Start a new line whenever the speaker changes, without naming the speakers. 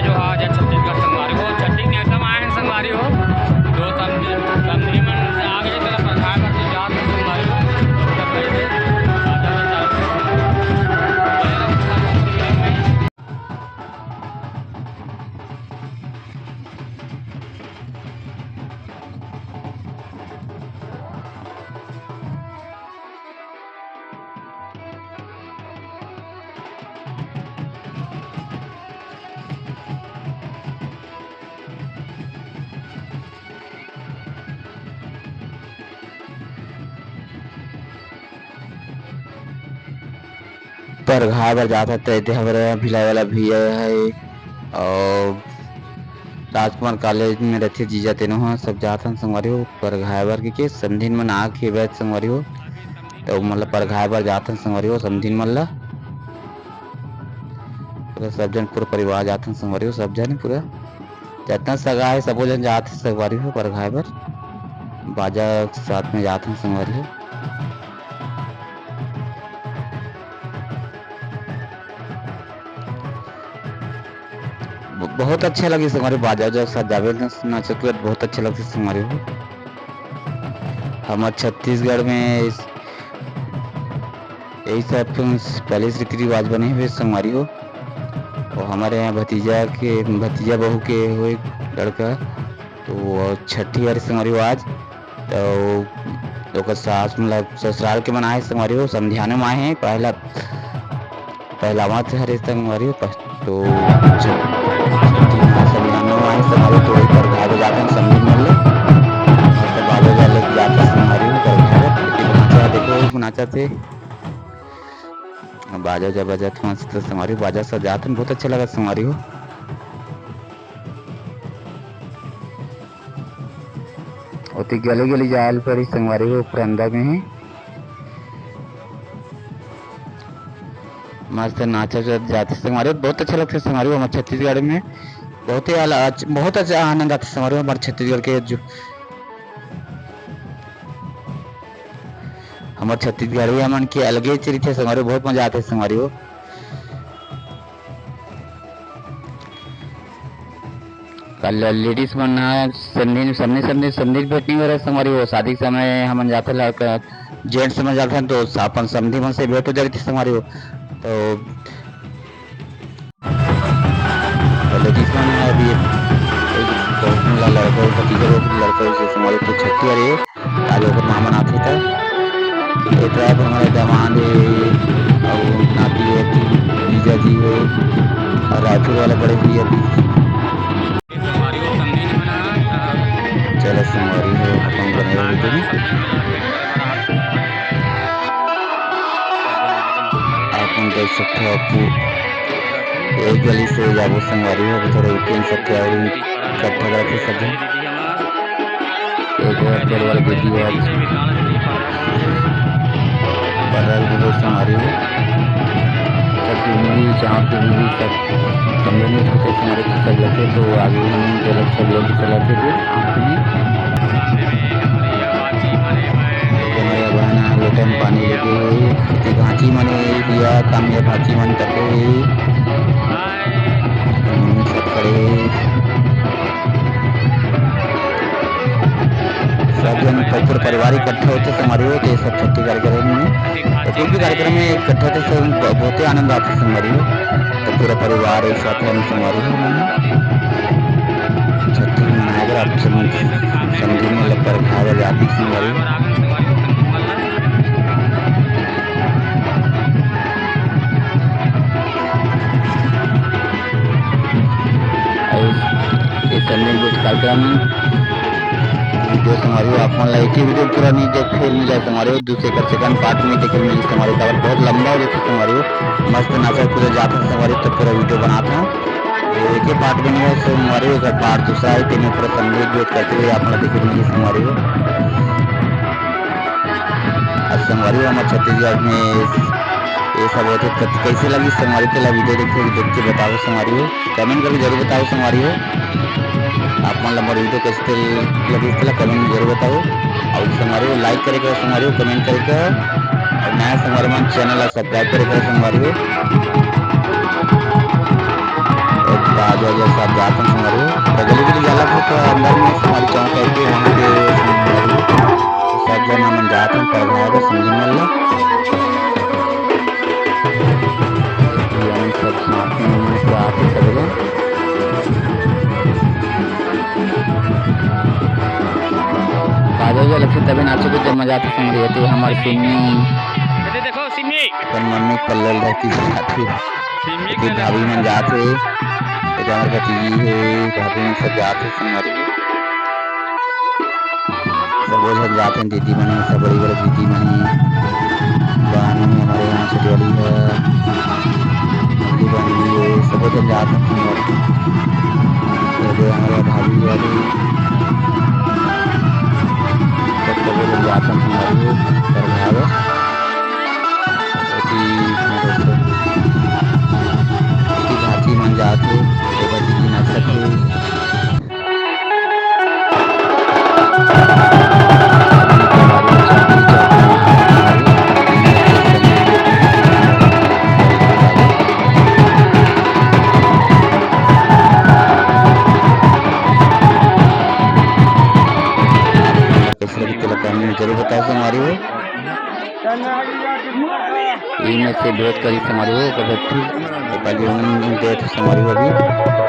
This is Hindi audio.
जो आज छत्तीसगढ़ संगवारी हो छठी के एकदम आए हैं संगवारी हो जो समझी मन से आगे तरफ रखा कर जो जात है संगवारी हो तब पहले
पर घाय बर जात रहते हमारे भिलाई वाला भैया है और राजकुमार कॉलेज में रहते जीजा तेनो हो सब जात हन संगवारी हो पर घाय बर के समधिन मन आग के बैठ संगवारी हो तो मतलब पर घाय बर जात हन संगवारी हो समधिन मन ला पूरा सब जन पूरा परिवार जात हन संगवारी हो सब जन पूरा जितना सगा है सबो जन जात है संगवारी हो पर घाय बर बाजा साथ में जात हन संगवारी हो बहुत अच्छा लगे हमारे बाजा जो साथ जावे नाचत बहुत अच्छा लगता है हमारे को हमारे छत्तीसगढ़ में यही सब पहले से रीति रिवाज बने हुए हमारी हो और हमारे यहाँ भतीजा बहू के हुए लड़का तो छठी वाली संगवारी आज तो सास मतलब ससुराल के मनाए संगवारी हो समझाने में आए हैं पहला मत हरे संगवारी हो तो समझाने में आए संगवारी तो वही पर घाय जाते हैं समझी मिल ले मस्त बाजा जा लेके जाते संगवारी हो पर घाय नाचा देखो नाचा थे बाजा जब बजा मस्त संगवारी बाजा सब जाते हैं बहुत अच्छा लगा संगवारी हो और गली गली जाल पर ही संगवारी हो ऊपर अंदर में है मस्त नाचा जाते संगवारी बहुत अच्छा लगता है संगवारी हमारे छत्तीसगढ़ में बहुत अच्छा आनंद आता है संगवारी हमारे छत्तीसगढ़ के जो हमारे छत्तीसगढ़ मन के अलगे चरित्र है संगवारी बहुत मजा आता है संगवारी हो कल लेडीज मन संधि भेटनी हो रहा संगवारी हो शादी के समय हम जाते लड़का जेंट्स में जाते हैं तो अपन समझी मन से भेंट हो जाती संगवारी हो तो लेडीज मन अभी लड़का लड़का से संगवारी तो छठी वाली आज ओकर मामन आथे था एक हमारे दामाद और नाती है जीजा जी है और रायपुर वाला बड़े भैया भी चलो संगवारी हो अपन बने वीडियो में अपन देख सकते हो आपको एक गली से जाबो संगवारी हो थोड़ा उठेन सकते और इकट्ठा करके सब एक और बड़े वाला दीदी है बदल भी संगवारी हो सब भी जहाँ पे भी सब कमरे में छोटे संगवारी सब लगे तो आगे हम सब लोग चला थे हमारे बहना लोटन पानी लेके घाची मने दिया काम या घाची मन तके सब खड़े सब जन पूरा परिवार इकट्ठा होते संगवारी हो तो सब छठी कार्यक्रम में तो कोई भी कार्यक्रम में इकट्ठा होते सब बहुत ही आनंद आता संगवारी हो तो पूरा परिवार एक साथ हम संगवारी हो छठी मनाया कर आप समझी में लग कर घाय जाती संगवारी कार्यक्रम वीडियो हमारी अपन लाइक वीडियो पूरा नहीं देख मिल जाए हमारे दूसरे का सेकंड पार्ट में देखे मिली हमारे खबर बहुत लंबा हो जाती है हमारी मस्त नाचा पूरा जाता है हमारे तो पूरा वीडियो बनाता हूँ एक ही पार्ट में नहीं है हमारे अगर पार्ट दूसरा है तीनों पूरा संगीत जो करते हुए अपना देखे मिली हमारी आज हमारी हमारे छत्तीसगढ़ में ये सब होते कैसे लगी हमारी पहला वीडियो देख के बताओ हमारी कमेंट करके जरूर बताओ हमारी आप मन हमारे वीडियो कैसे लगी कमेंट में जरूर बताओ और हमारे लाइक करेगा हमारे कमेंट करेगा और नया हमारे मन चैनल सब्सक्राइब करेगा हमारे आज वाले साथ जाते हैं हमारे तो गली गली जाला तो अंदर में हमारी चौक है कि वहाँ पे हमारी सब जना मन जाते हैं पढ़ाएगा समझने वाला सब समाप्ति में से आते सब लोग काजल जो लक्ष्य तभी नाचो को जब मजा आती समझ रहती है हमारी सिमी
ये देखो सिमी
पर मम्मी पल्लल रहती है
सिमी
कि भाभी मन जाते एक हमारे भतीजी है भाभी मन सब जाते हमारी सब वो सब जाते हैं दीदी बने सब बड़ी बड़ी दीदी बनी बहन में हमारे यहाँ छोटी वाली है मल्ली बहन भी है सब वो सब जाते हैं हमारी हमारे भाभी वाली सब वो सब जाते हैं हमारी पर भाती मन जाते दीदी नाचते जरूर बताओ हमारी वो में से बहुत करीब हमारी वो पहले उन डेट हमारी वो भी